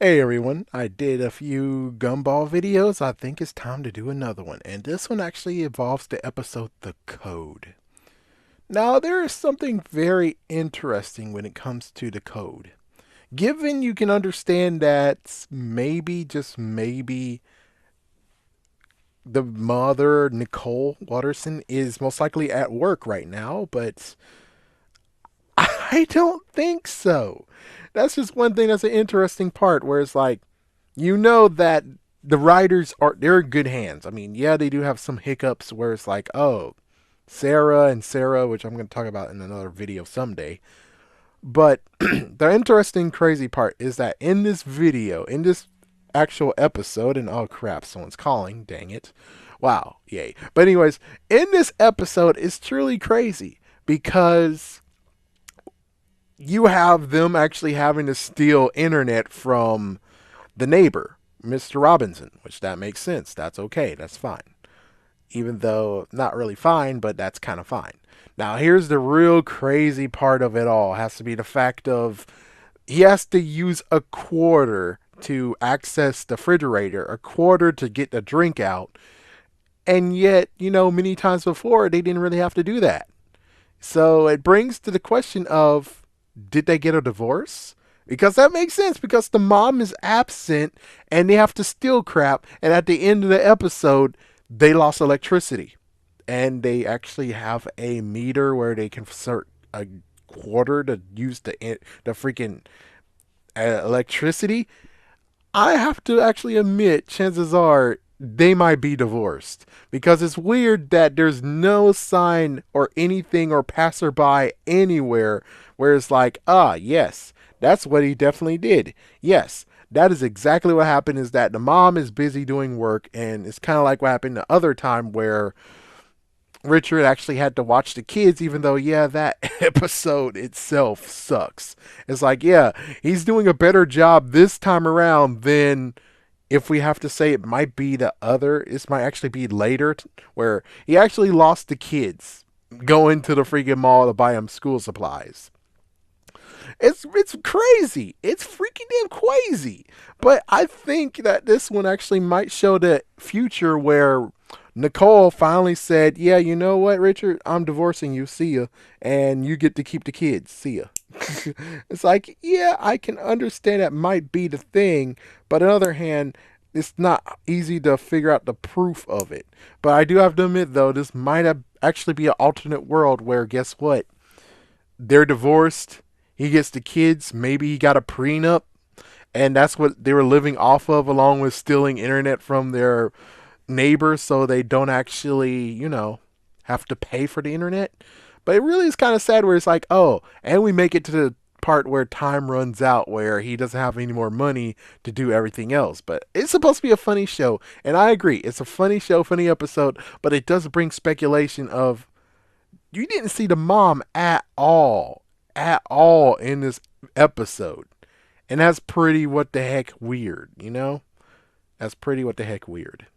Hey everyone, I did a few Gumball videos. I think it's time to do another one. And this one actually involves the episode The Code. Now, there is something very interesting when it comes to the code. Given you can understand that maybe, just maybe, the mother, Nicole Watterson, is most likely at work right now, but I don't think so. That's just one thing that's an interesting part where it's like, that the writers they're in good hands. I mean, yeah, they do have some hiccups where it's like, oh, Sarah, which I'm going to talk about in another video someday. But the interesting, crazy part is that in this video, in this actual episode, and oh crap, someone's calling, dang it. Wow, yay. But, anyways, in this episode, it's truly crazy because you have them actually having to steal internet from the neighbor, Mr. Robinson, which that makes sense. That's okay. That's fine. Even though not really fine, but that's kind of fine. Now, here's the real crazy part of it all. It has to be the fact of he has to use a quarter to access the refrigerator, a quarter to get the drink out. And yet, many times before, they didn't really have to do that. So it brings to the question of, did they get a divorce? Because that makes sense because the mom is absent and they have to steal crap. And at the end of the episode, they lost electricity. And they actually have a meter where they can insert a quarter to use the freaking electricity. I have to actually admit, chances are they might be divorced because it's weird that there's no sign or anything or passerby anywhere where it's like, yes, that's what he definitely did. Yes, that is exactly what happened. Is that the mom is busy doing work, and it's kind of like what happened the other time where Richard actually had to watch the kids, even though, yeah, that episode itself sucks. It's like, yeah, he's doing a better job this time around than if we have to say it might be the other. This might actually be later, where he actually lost the kids going to the freaking mall to buy them school supplies. It's crazy. It's freaking damn crazy. But I think that this one actually might show the future where Nicole finally said, "Yeah, you know what, Richard? I'm divorcing you. See ya, and you get to keep the kids. See ya." It's like, yeah, I can understand that might be the thing, but on the other hand, it's not easy to figure out the proof of it. But I do have to admit, though, this might have actually be an alternate world where, guess what? They're divorced. He gets the kids. Maybe he got a prenup, and that's what they were living off of, along with stealing internet from their neighbors, so they don't actually, have to pay for the internet. But it really is kind of sad where it's like, oh, and we make it to the part where time runs out where he doesn't have any more money to do everything else. But it's supposed to be a funny show, and I agree, it's a funny show, funny episode, but it does bring speculation of you didn't see the mom at all in this episode. And that's pretty what the heck weird, That's pretty what the heck weird.